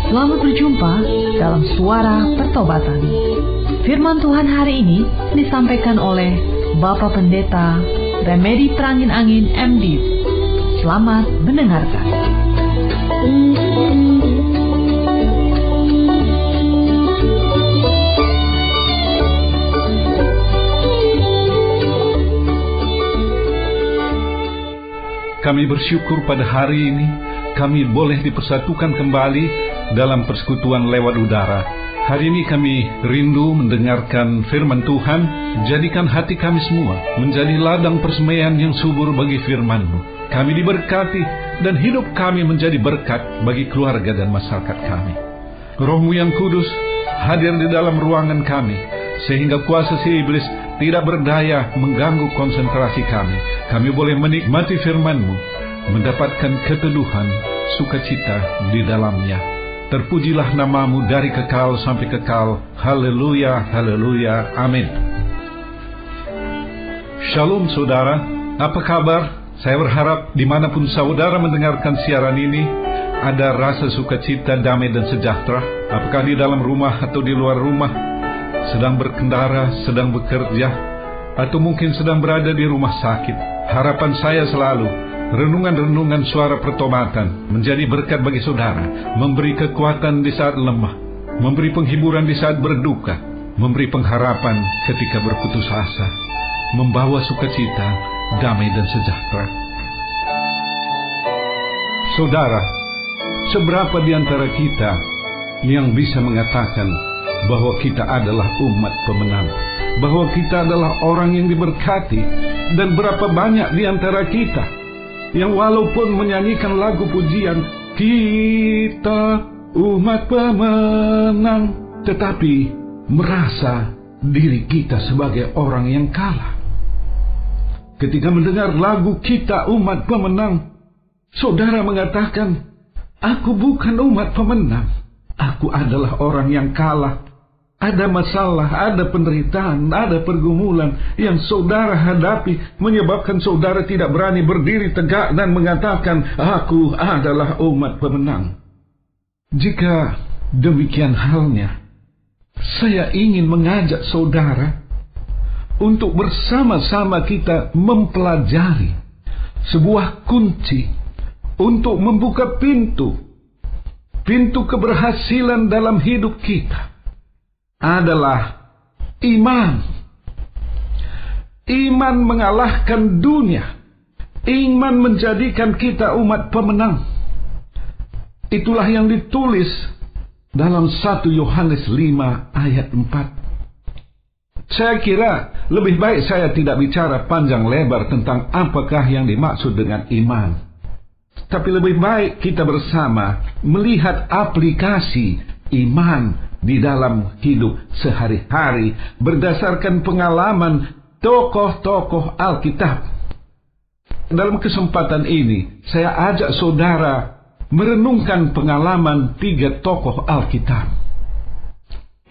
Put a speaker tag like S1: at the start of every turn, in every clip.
S1: Selamat berjumpa dalam Suara Pertobatan. Firman Tuhan hari ini disampaikan oleh Bapak Pendeta Remedi Perangin Angin MD. Selamat mendengarkan.
S2: Kami bersyukur pada hari ini kami boleh dipersatukan kembali dalam persekutuan lewat udara. Hari ini kami rindu mendengarkan firman Tuhan. Jadikan hati kami semua menjadi ladang persemaian yang subur bagi firman-Mu. Kami diberkati dan hidup kami menjadi berkat bagi keluarga dan masyarakat kami. Roh-Mu yang kudus hadir di dalam ruangan kami, sehingga kuasa si iblis tidak berdaya mengganggu konsentrasi kami. Kami boleh menikmati firman-Mu, mendapatkan keteduhan, sukacita di dalamnya. Terpujilah nama-Mu dari kekal sampai kekal. Haleluya, haleluya, amin. Shalom saudara, apa kabar? Saya berharap dimanapun saudara mendengarkan siaran ini, ada rasa sukacita, damai dan sejahtera. Apakah di dalam rumah atau di luar rumah, sedang berkendara, sedang bekerja, atau mungkin sedang berada di rumah sakit. Harapan saya selalu, renungan-renungan Suara Pertobatan menjadi berkat bagi saudara, memberi kekuatan di saat lemah, memberi penghiburan di saat berduka, memberi pengharapan ketika berputus asa, membawa sukacita, damai dan sejahtera. Saudara, seberapa di antara kita yang bisa mengatakan bahwa kita adalah umat pemenang, bahwa kita adalah orang yang diberkati, dan berapa banyak di antara kita yang walaupun menyanyikan lagu pujian, kita umat pemenang, tetapi merasa diri kita sebagai orang yang kalah. Ketika mendengar lagu kita umat pemenang, saudara mengatakan, aku bukan umat pemenang, aku adalah orang yang kalah. Ada masalah, ada penderitaan, ada pergumulan yang saudara hadapi, menyebabkan saudara tidak berani berdiri tegak dan mengatakan, aku adalah umat pemenang. Jika demikian halnya, saya ingin mengajak saudara untuk bersama-sama kita mempelajari sebuah kunci untuk membuka pintu keberhasilan dalam hidup kita. Adalah iman. Iman mengalahkan dunia. Iman menjadikan kita umat pemenang. Itulah yang ditulis dalam 1 Yohanes 5 ayat 4. Saya kira lebih baik saya tidak bicara panjang lebar tentang apakah yang dimaksud dengan iman. Tapi lebih baik kita bersama melihat aplikasi iman di dalam hidup sehari-hari berdasarkan pengalaman tokoh-tokoh Alkitab. Dalam kesempatan ini, saya ajak saudara merenungkan pengalaman 3 tokoh Alkitab.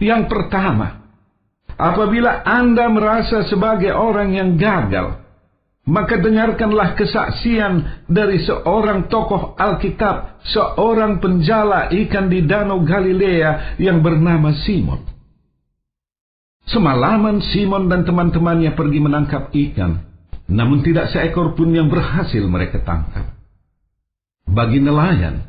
S2: Yang pertama, apabila Anda merasa sebagai orang yang gagal, maka dengarkanlah kesaksian dari seorang tokoh Alkitab, seorang penjala ikan di Danau Galilea yang bernama Simon. Semalaman Simon dan teman-temannya pergi menangkap ikan, namun tidak seekor pun yang berhasil mereka tangkap. Bagi nelayan,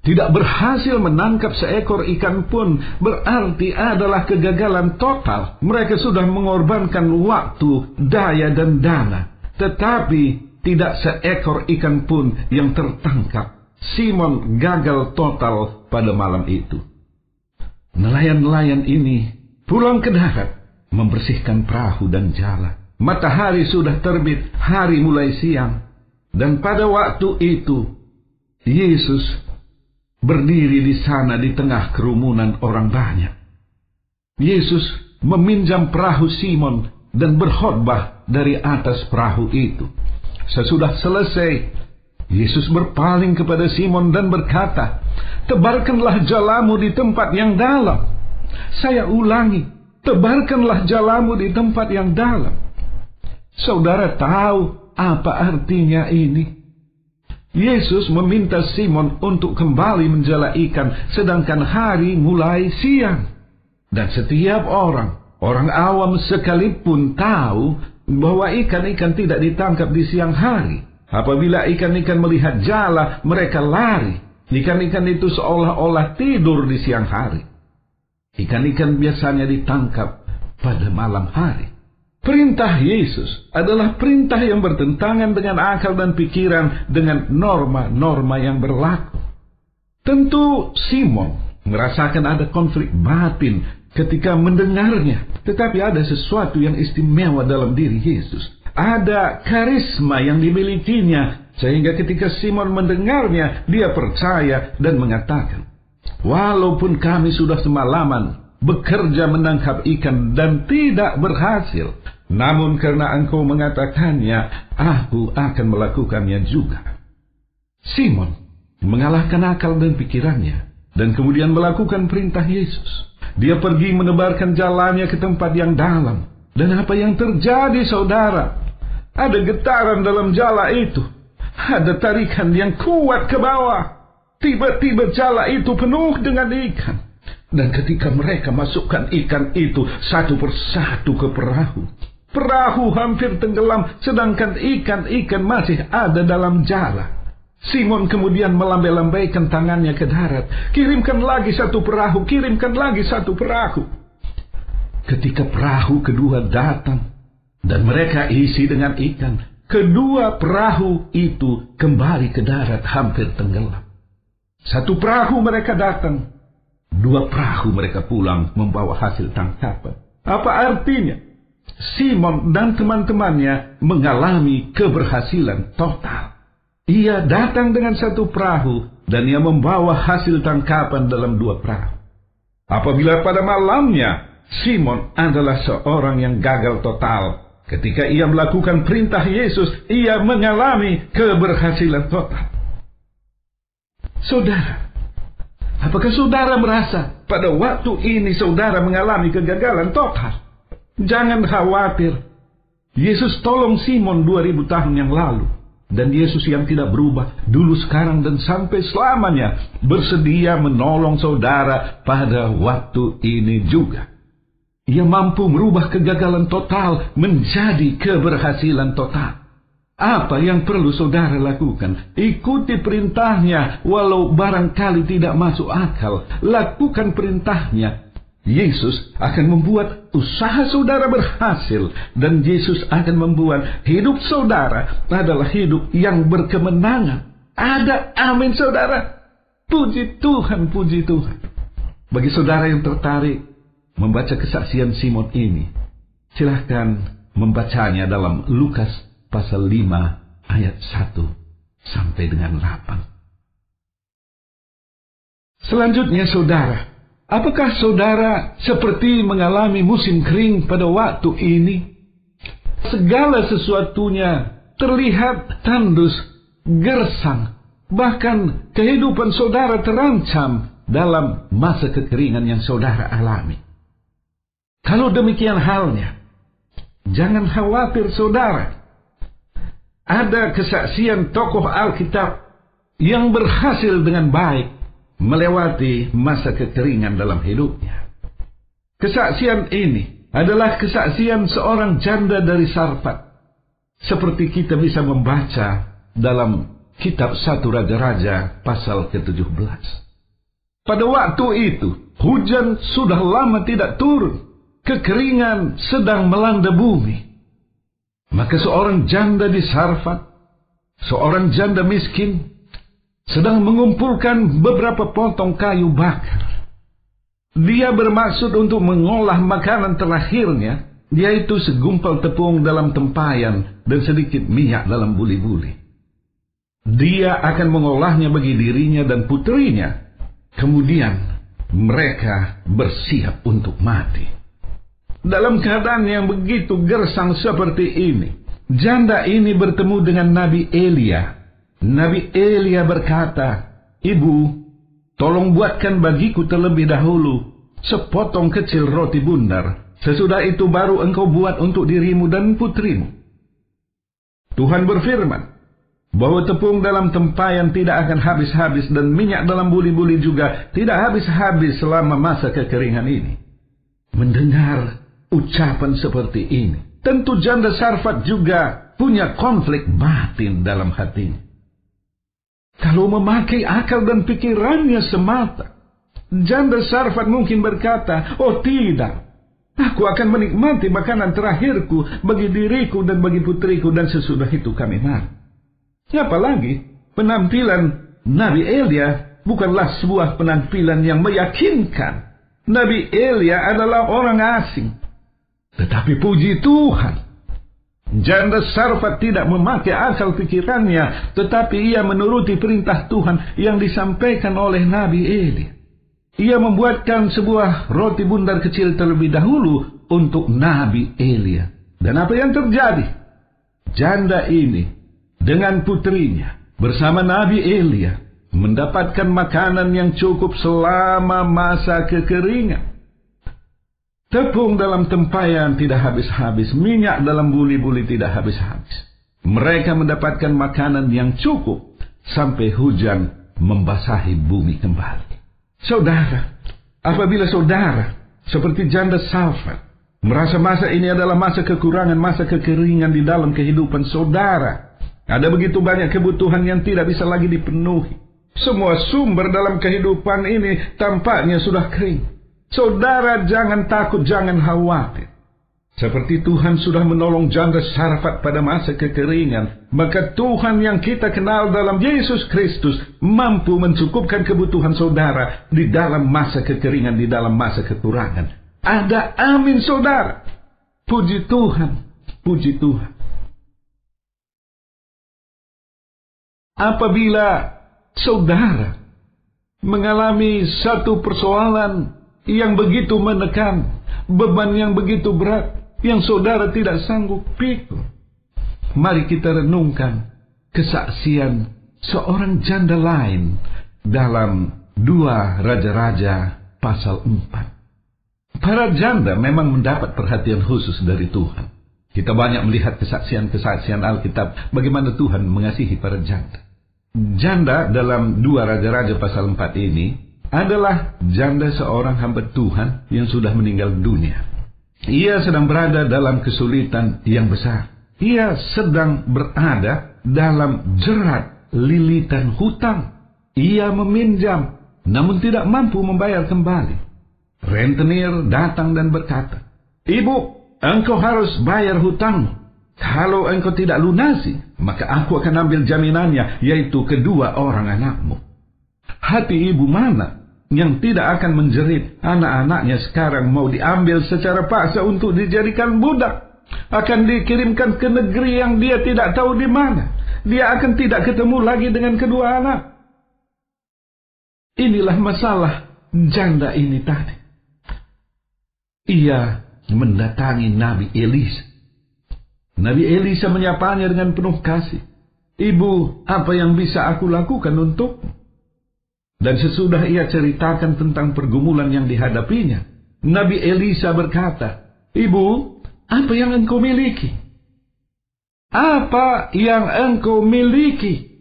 S2: tidak berhasil menangkap seekor ikan pun berarti adalah kegagalan total. Mereka sudah mengorbankan waktu, daya dan dana, tetapi tidak seekor ikan pun yang tertangkap. Simon gagal total pada malam itu. Nelayan-nelayan ini pulang ke darat, membersihkan perahu dan jala. Matahari sudah terbit, hari mulai siang. Dan pada waktu itu, Yesus berdiri di sana di tengah kerumunan orang banyak. Yesus meminjam perahu Simon dan berkhotbah dari atas perahu itu. Sesudah selesai, Yesus berpaling kepada Simon dan berkata, "Tebarkanlah jalamu di tempat yang dalam." Saya ulangi, tebarkanlah jalamu di tempat yang dalam. Saudara tahu apa artinya ini? Yesus meminta Simon untuk kembali menjala ikan, sedangkan hari mulai siang. Dan setiap orang awam sekalipun tahu bahwa ikan-ikan tidak ditangkap di siang hari. Apabila ikan-ikan melihat jala, mereka lari. Ikan-ikan itu seolah-olah tidur di siang hari. Ikan-ikan biasanya ditangkap pada malam hari. Perintah Yesus adalah perintah yang bertentangan dengan akal dan pikiran, dengan norma-norma yang berlaku. Tentu Simon merasakan ada konflik batin ketika mendengarnya. Tetapi ada sesuatu yang istimewa dalam diri Yesus. Ada karisma yang dimilikinya, sehingga ketika Simon mendengarnya, dia percaya dan mengatakan, "Walaupun kami sudah semalaman bekerja menangkap ikan dan tidak berhasil, namun karena Engkau mengatakannya, aku akan melakukannya juga." Simon mengalahkan akal dan pikirannya, dan kemudian melakukan perintah Yesus. Dia pergi menebarkan jalannya ke tempat yang dalam. Dan apa yang terjadi, saudara? Ada getaran dalam jala itu. Ada tarikan yang kuat ke bawah. Tiba-tiba jala itu penuh dengan ikan. Dan ketika mereka masukkan ikan itu satu persatu ke perahu, perahu hampir tenggelam, sedangkan ikan-ikan masih ada dalam jala. Simon kemudian melambai-lambaikan tangannya ke darat. "Kirimkan lagi satu perahu, kirimkan lagi satu perahu." Ketika perahu kedua datang dan mereka isi dengan ikan, kedua perahu itu kembali ke darat hampir tenggelam. Satu perahu mereka datang, dua perahu mereka pulang membawa hasil tangkapan. Apa artinya? Simon dan teman-temannya mengalami keberhasilan total. Ia datang dengan satu perahu dan ia membawa hasil tangkapan dalam dua perahu. Apabila pada malamnya Simon adalah seorang yang gagal total, ketika ia melakukan perintah Yesus, ia mengalami keberhasilan total. Saudara, apakah saudara merasa pada waktu ini saudara mengalami kegagalan total? Jangan khawatir. Yesus tolong Simon 2000 tahun yang lalu. Dan Yesus yang tidak berubah dulu, sekarang, dan sampai selamanya bersedia menolong saudara pada waktu ini juga. Ia mampu merubah kegagalan total menjadi keberhasilan total. Apa yang perlu saudara lakukan? Ikuti perintahnya walau barangkali tidak masuk akal. Lakukan perintahnya. Yesus akan membuat usaha saudara berhasil, dan Yesus akan membuat hidup saudara adalah hidup yang berkemenangan. Ada amin, saudara. Puji Tuhan, puji Tuhan. Bagi saudara yang tertarik membaca kesaksian Simon ini, silahkan membacanya dalam Lukas pasal 5 ayat 1 sampai dengan 8. Selanjutnya, saudara, apakah saudara seperti mengalami musim kering pada waktu ini? Segala sesuatunya terlihat tandus, gersang. Bahkan kehidupan saudara terancam dalam masa kekeringan yang saudara alami. Kalau demikian halnya, jangan khawatir, saudara. Ada kesaksian tokoh Alkitab yang berhasil dengan baik melewati masa kekeringan dalam hidupnya. Kesaksian ini adalah kesaksian seorang janda dari Sarfat, seperti kita bisa membaca dalam kitab 1 Raja-Raja pasal ke-17. Pada waktu itu, hujan sudah lama tidak turun, kekeringan sedang melanda bumi. Maka seorang janda di Sarfat, seorang janda miskin, sedang mengumpulkan beberapa potong kayu bakar. Dia bermaksud untuk mengolah makanan terakhirnya, yaitu segumpal tepung dalam tempayan dan sedikit minyak dalam buli-buli. Dia akan mengolahnya bagi dirinya dan putrinya. Kemudian mereka bersiap untuk mati. Dalam keadaan yang begitu gersang seperti ini, janda ini bertemu dengan Nabi Elia. Nabi Elia berkata, "Ibu, tolong buatkan bagiku terlebih dahulu sepotong kecil roti bundar. Sesudah itu baru engkau buat untuk dirimu dan putrimu." Tuhan berfirman, bahwa tepung dalam tempayan tidak akan habis-habis dan minyak dalam buli-buli juga tidak habis-habis selama masa kekeringan ini. Mendengar ucapan seperti ini, tentu janda Sarfat juga punya konflik batin dalam hatinya. Kalau memakai akal dan pikirannya semata, janda Sarfat mungkin berkata, "Oh tidak, aku akan menikmati makanan terakhirku bagi diriku dan bagi putriku dan sesudah itu kami mati." Apalagi penampilan Nabi Elia bukanlah sebuah penampilan yang meyakinkan. Nabi Elia adalah orang asing. Tetapi puji Tuhan, janda Sarfat tidak memakai akal pikirannya, tetapi ia menuruti perintah Tuhan yang disampaikan oleh Nabi Elia. Ia membuatkan sebuah roti bundar kecil terlebih dahulu untuk Nabi Elia. Dan apa yang terjadi? Janda ini dengan putrinya bersama Nabi Elia mendapatkan makanan yang cukup selama masa kekeringan. Tepung dalam tempayan tidak habis-habis, minyak dalam buli-buli tidak habis-habis. Mereka mendapatkan makanan yang cukup sampai hujan membasahi bumi kembali. Saudara, apabila saudara seperti janda Sarfat merasa masa ini adalah masa kekurangan, masa kekeringan di dalam kehidupan saudara, ada begitu banyak kebutuhan yang tidak bisa lagi dipenuhi. Semua sumber dalam kehidupan ini tampaknya sudah kering. Saudara jangan takut, jangan khawatir. Seperti Tuhan sudah menolong janda Sarfat pada masa kekeringan, maka Tuhan yang kita kenal dalam Yesus Kristus mampu mencukupkan kebutuhan saudara di dalam masa kekeringan, di dalam masa kekurangan. Ada amin saudara. Puji Tuhan, puji Tuhan. Apabila saudara mengalami satu persoalan yang begitu menekan, beban yang begitu berat, yang saudara tidak sanggup pikul, mari kita renungkan kesaksian seorang janda lain dalam 2 Raja-Raja pasal 4. Para janda memang mendapat perhatian khusus dari Tuhan. Kita banyak melihat kesaksian-kesaksian Alkitab bagaimana Tuhan mengasihi para janda. Janda dalam 2 Raja-Raja pasal 4 ini adalah janda seorang hamba Tuhan yang sudah meninggal dunia. Ia sedang berada dalam kesulitan yang besar. Ia sedang berada dalam jerat lilitan hutang. Ia meminjam namun tidak mampu membayar kembali. Rentenir datang dan berkata, "Ibu, engkau harus bayar hutangmu. Kalau engkau tidak lunasi, maka aku akan ambil jaminannya, yaitu kedua orang anakmu." Hati ibu mana yang tidak akan menjerit anak-anaknya sekarang mau diambil secara paksa untuk dijadikan budak, akan dikirimkan ke negeri yang dia tidak tahu di mana. Dia akan tidak ketemu lagi dengan kedua anak. Inilah masalah janda ini tadi. Ia mendatangi Nabi Elisa. Nabi Elisa menyapanya dengan penuh kasih. "Ibu, apa yang bisa aku lakukan untukmu?" Dan sesudah ia ceritakan tentang pergumulan yang dihadapinya, Nabi Elisa berkata, "Ibu, apa yang engkau miliki? Apa yang engkau miliki?"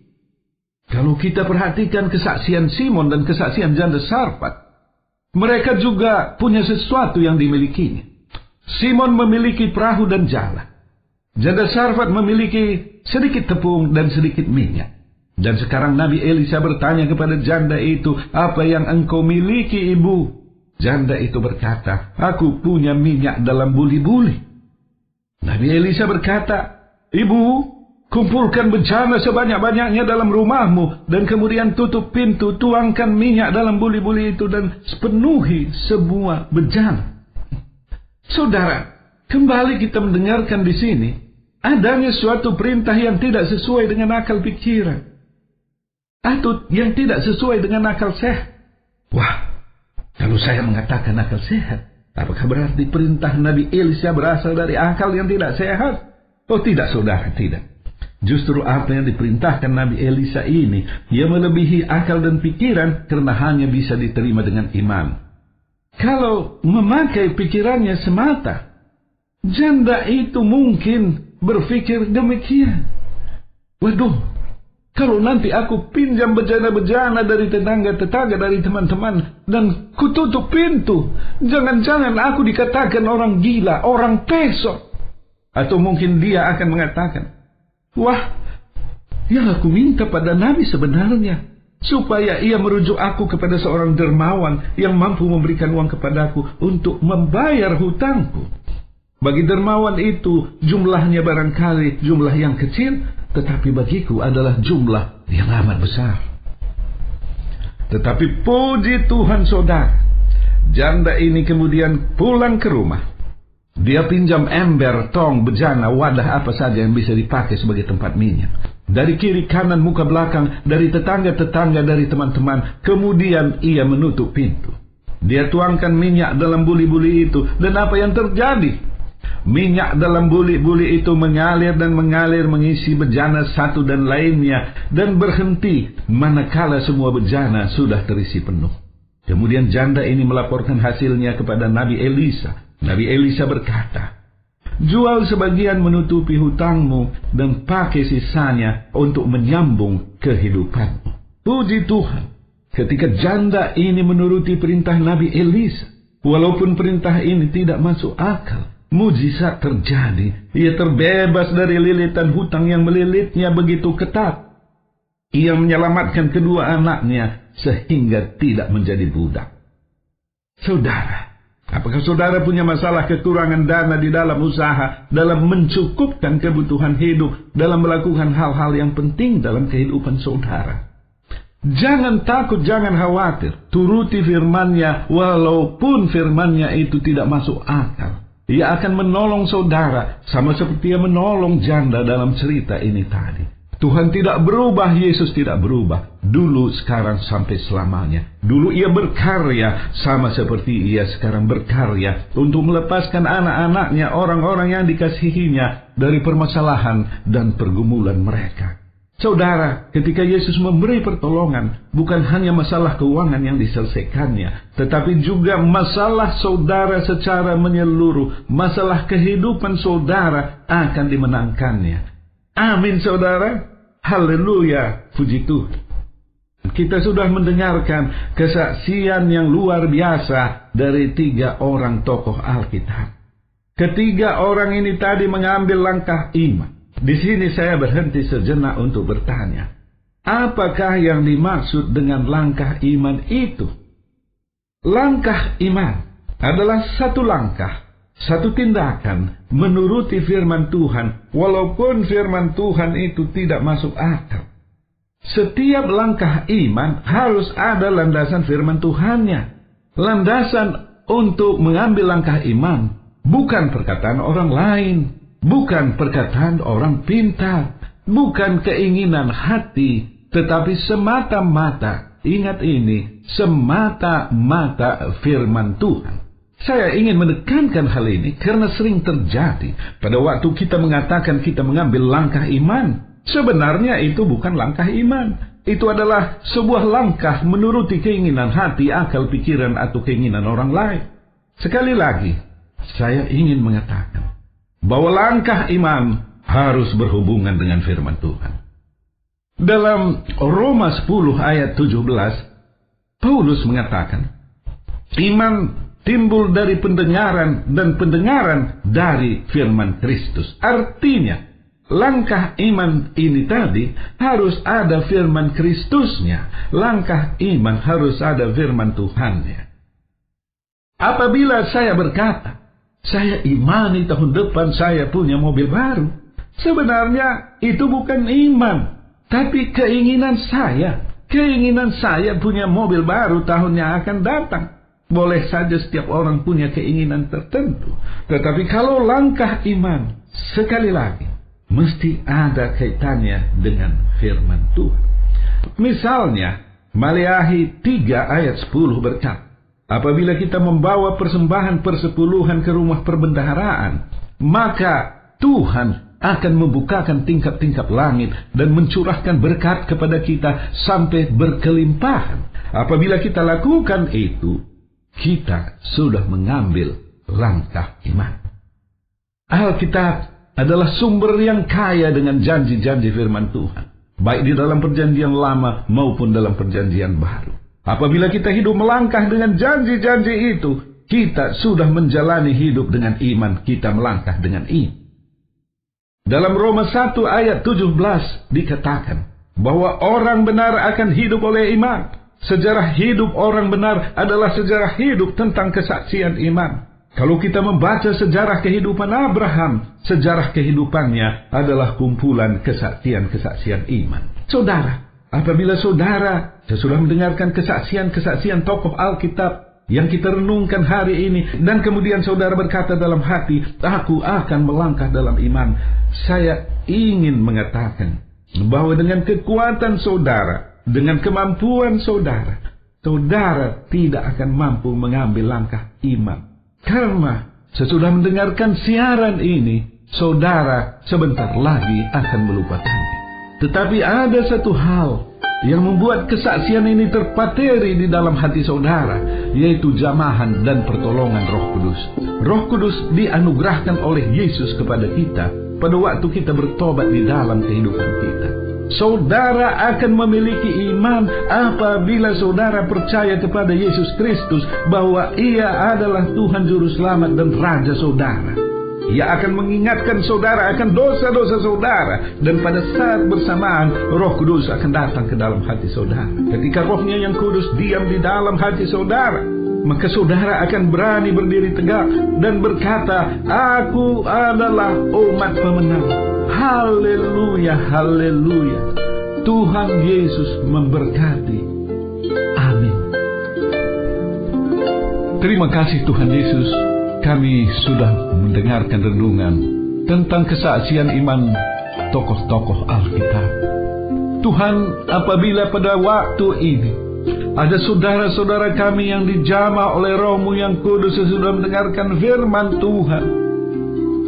S2: Kalau kita perhatikan kesaksian Simon dan kesaksian janda Sarfat, mereka juga punya sesuatu yang dimilikinya. Simon memiliki perahu dan jala. Janda Sarfat memiliki sedikit tepung dan sedikit minyak. Dan sekarang Nabi Elisa bertanya kepada janda itu, "Apa yang engkau miliki, ibu?" Janda itu berkata, "Aku punya minyak dalam buli-buli." Nabi Elisa berkata, "Ibu, kumpulkan bejana sebanyak-banyaknya dalam rumahmu, dan kemudian tutup pintu, tuangkan minyak dalam buli-buli itu, dan penuhi sebuah bejana." Saudara, kembali kita mendengarkan di sini, adanya suatu perintah yang tidak sesuai dengan akal pikiran, atau yang tidak sesuai dengan akal sehat. Wah, kalau saya mengatakan akal sehat, apakah berarti perintah Nabi Elisa berasal dari akal yang tidak sehat? Oh tidak, saudara, tidak. Justru apa yang diperintahkan Nabi Elisa ini, ia melebihi akal dan pikiran karena hanya bisa diterima dengan iman. Kalau memakai pikirannya semata, janda itu mungkin berpikir demikian. Waduh, Kalau nanti aku pinjam bejana-bejana dari tetangga-tetangga, dari teman-teman, dan kututup pintu, jangan-jangan aku dikatakan orang gila, orang pesot. Atau mungkin dia akan mengatakan, wah, yang aku minta pada Nabi sebenarnya, supaya ia merujuk aku kepada seorang dermawan yang mampu memberikan uang kepadaku untuk membayar hutangku. Bagi dermawan itu, jumlahnya barangkali jumlah yang kecil, tetapi bagiku adalah jumlah yang amat besar. Tetapi puji Tuhan saudara, janda ini kemudian pulang ke rumah. Dia pinjam ember, tong, bejana, wadah apa saja yang bisa dipakai sebagai tempat minyak. Dari kiri kanan muka belakang, dari tetangga-tetangga, dari teman-teman. Kemudian ia menutup pintu. Dia tuangkan minyak dalam buli-buli itu. Dan apa yang terjadi? Minyak dalam buli-buli itu mengalir dan mengalir mengisi bejana satu dan lainnya, dan berhenti manakala semua bejana sudah terisi penuh. Kemudian janda ini melaporkan hasilnya kepada Nabi Elisa. Nabi Elisa berkata, jual sebagian menutupi hutangmu dan pakai sisanya untuk menyambung kehidupanmu. Puji Tuhan, ketika janda ini menuruti perintah Nabi Elisa, walaupun perintah ini tidak masuk akal, mujizat terjadi. Ia terbebas dari lilitan hutang yang melilitnya begitu ketat. Ia menyelamatkan kedua anaknya sehingga tidak menjadi budak. Saudara, apakah saudara punya masalah kekurangan dana di dalam usaha, dalam mencukupkan kebutuhan hidup, dalam melakukan hal-hal yang penting dalam kehidupan saudara? Jangan takut, jangan khawatir. Turuti firman-Nya walaupun firman-Nya itu tidak masuk akal. Ia akan menolong saudara, sama seperti ia menolong janda dalam cerita ini tadi. Tuhan tidak berubah, Yesus tidak berubah. Dulu, sekarang, sampai selamanya. Dulu ia berkarya, sama seperti ia sekarang berkarya, untuk melepaskan anak-anaknya, orang-orang yang dikasihinya, dari permasalahan dan pergumulan mereka. Saudara, ketika Yesus memberi pertolongan, bukan hanya masalah keuangan yang diselesaikannya, tetapi juga masalah saudara secara menyeluruh, masalah kehidupan saudara akan dimenangkannya. Amin, saudara. Haleluya, puji Tuhan. Kita sudah mendengarkan kesaksian yang luar biasa dari 3 orang tokoh Alkitab. Ketiga orang ini tadi mengambil langkah iman. Di sini saya berhenti sejenak untuk bertanya, apakah yang dimaksud dengan langkah iman itu? Langkah iman adalah satu langkah, satu tindakan menuruti firman Tuhan, walaupun firman Tuhan itu tidak masuk akal. Setiap langkah iman harus ada landasan firman Tuhannya. Landasan untuk mengambil langkah iman bukan perkataan orang lain, bukan perkataan orang pintar, bukan keinginan hati, tetapi semata-mata, ingat ini, semata-mata firman Tuhan. Saya ingin menekankan hal ini karena sering terjadi pada waktu kita mengatakan kita mengambil langkah iman. Sebenarnya itu bukan langkah iman. Itu adalah sebuah langkah menuruti keinginan hati, akal, pikiran, atau keinginan orang lain. Sekali lagi, saya ingin mengatakan bahwa langkah iman harus berhubungan dengan firman Tuhan. Dalam Roma 10 ayat 17, Paulus mengatakan, iman timbul dari pendengaran, dan pendengaran dari firman Kristus. Artinya, langkah iman ini tadi harus ada firman Kristusnya. Langkah iman harus ada firman Tuhannya. Apabila saya berkata, saya imani tahun depan saya punya mobil baru, sebenarnya itu bukan iman, tapi keinginan saya. Keinginan saya punya mobil baru tahun yang akan datang. Boleh saja setiap orang punya keinginan tertentu. Tetapi kalau langkah iman, sekali lagi, mesti ada kaitannya dengan firman Tuhan. Misalnya, Maleakhi 3 ayat 10 berkata, apabila kita membawa persembahan persepuluhan ke rumah perbendaharaan, maka Tuhan akan membukakan tingkap-tingkap langit dan mencurahkan berkat kepada kita sampai berkelimpahan. Apabila kita lakukan itu, kita sudah mengambil langkah iman. Alkitab adalah sumber yang kaya dengan janji-janji firman Tuhan. baik di dalam perjanjian lama maupun dalam perjanjian baru. Apabila kita hidup melangkah dengan janji-janji itu, kita sudah menjalani hidup dengan iman, kita melangkah dengan iman. Dalam Roma 1 ayat 17 dikatakan bahwa orang benar akan hidup oleh iman. Sejarah hidup orang benar adalah sejarah hidup tentang kesaksian iman. Kalau kita membaca sejarah kehidupan Abraham, sejarah kehidupannya adalah kumpulan kesaksian-kesaksian iman. Saudara, apabila saudara sudah mendengarkan kesaksian-kesaksian tokoh Alkitab yang kita renungkan hari ini, dan kemudian saudara berkata dalam hati, aku akan melangkah dalam iman, saya ingin mengatakan bahwa dengan kekuatan saudara, dengan kemampuan saudara, saudara tidak akan mampu mengambil langkah iman. Karena sesudah mendengarkan siaran ini, saudara sebentar lagi akan melupakannya. Tetapi ada satu hal yang membuat kesaksian ini terpateri di dalam hati saudara, yaitu jamahan dan pertolongan Roh Kudus. Roh Kudus dianugerahkan oleh Yesus kepada kita pada waktu kita bertobat di dalam kehidupan kita. Saudara akan memiliki iman apabila saudara percaya kepada Yesus Kristus bahwa Ia adalah Tuhan Juru Selamat dan Raja saudara. Ia akan mengingatkan saudara akan dosa-dosa saudara, dan pada saat bersamaan Roh Kudus akan datang ke dalam hati saudara. Ketika Rohnya yang kudus diam di dalam hati saudara, maka saudara akan berani berdiri tegak dan berkata, aku adalah umat pemenang. Haleluya, haleluya. Tuhan Yesus memberkati. Amin. Terima kasih Tuhan Yesus. Kami sudah mendengarkan renungan tentang kesaksian iman tokoh-tokoh Alkitab. Tuhan, apabila pada waktu ini ada saudara-saudara kami yang dijamah oleh Roh-Mu yang kudus sesudah mendengarkan firman Tuhan,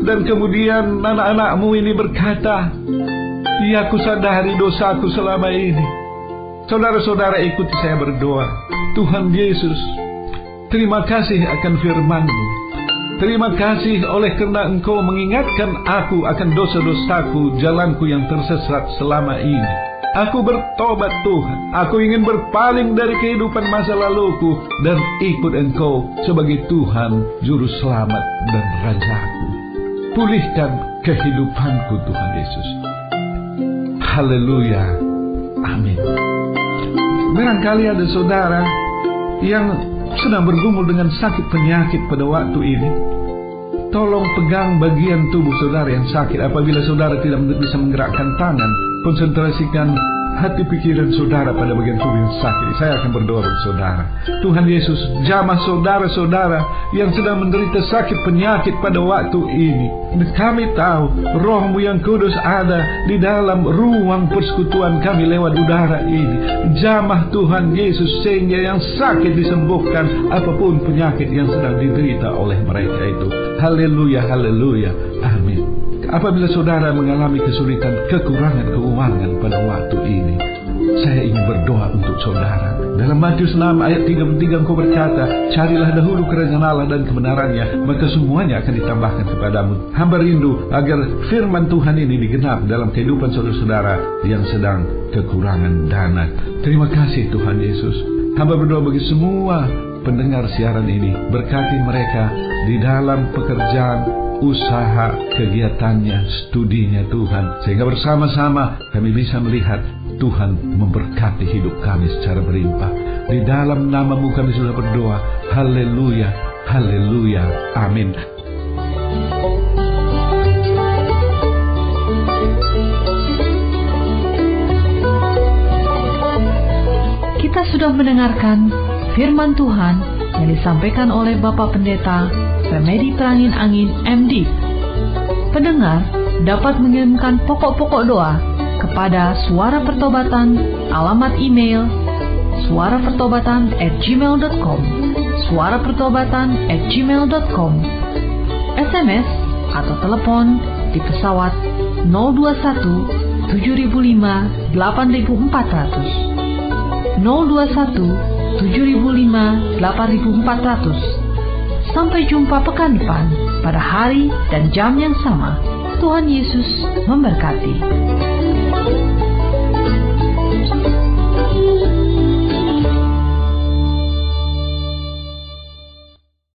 S2: dan kemudian anak-anak-Mu ini berkata, ya, aku sadari dosaku selama ini. Saudara-saudara, ikuti saya berdoa. Tuhan Yesus, terima kasih akan firman-Mu. Terima kasih oleh karena Engkau mengingatkan aku akan dosa-dosaku, jalanku yang tersesat selama ini. Aku bertobat Tuhan. Aku ingin berpaling dari kehidupan masa laluku dan ikut Engkau sebagai Tuhan, Juru Selamat dan Rajaku. Pulihkan kehidupanku Tuhan Yesus. Haleluya. Amin. Barangkali ada saudara yang sedang bergumul dengan sakit penyakit pada waktu ini. Tolong pegang bagian tubuh saudara yang sakit. Apabila saudara tidak bisa menggerakkan tangan, konsentrasikan hati pikiran saudara pada bagian tubuh yang sakit. Saya akan berdoa bagi saudara. Tuhan Yesus, jamah saudara-saudara yang sedang menderita sakit penyakit pada waktu ini. Kami tahu Roh-Mu yang kudus ada di dalam ruang persekutuan kami lewat udara ini. Jamah Tuhan Yesus sehingga yang sakit disembuhkan, apapun penyakit yang sedang diderita oleh mereka itu. Haleluya, haleluya, amin. Apabila saudara mengalami kesulitan, kekurangan keuangan pada waktu ini, saya ingin berdoa untuk saudara. Dalam Matius 6 ayat 33 Engkau berkata, carilah dahulu kerajaan Allah dan kebenarannya, maka semuanya akan ditambahkan kepadamu. Hamba rindu agar firman Tuhan ini digenap dalam kehidupan saudara-saudara yang sedang kekurangan dana. Terima kasih Tuhan Yesus. Hamba berdoa bagi semua pendengar siaran ini, berkati mereka di dalam pekerjaan, usaha, kegiatannya, studinya Tuhan, sehingga bersama-sama kami bisa melihat Tuhan memberkati hidup kami secara berlimpah. Di dalam nama-Mu kami sudah berdoa. Haleluya, haleluya, amin.
S1: Kita sudah mendengarkan firman Tuhan yang disampaikan oleh Bapak Pendeta Remedi Prangin Angin MD. Pendengar dapat mengirimkan pokok-pokok doa kepada Suara Pertobatan, alamat email suarapertobatan@gmail.com, suarapertobatan@gmail.com, SMS atau telepon di pesawat 021 7005 8400, 021 7005 8400. Sampai jumpa pekan depan pada hari dan jam yang sama. Tuhan Yesus memberkati.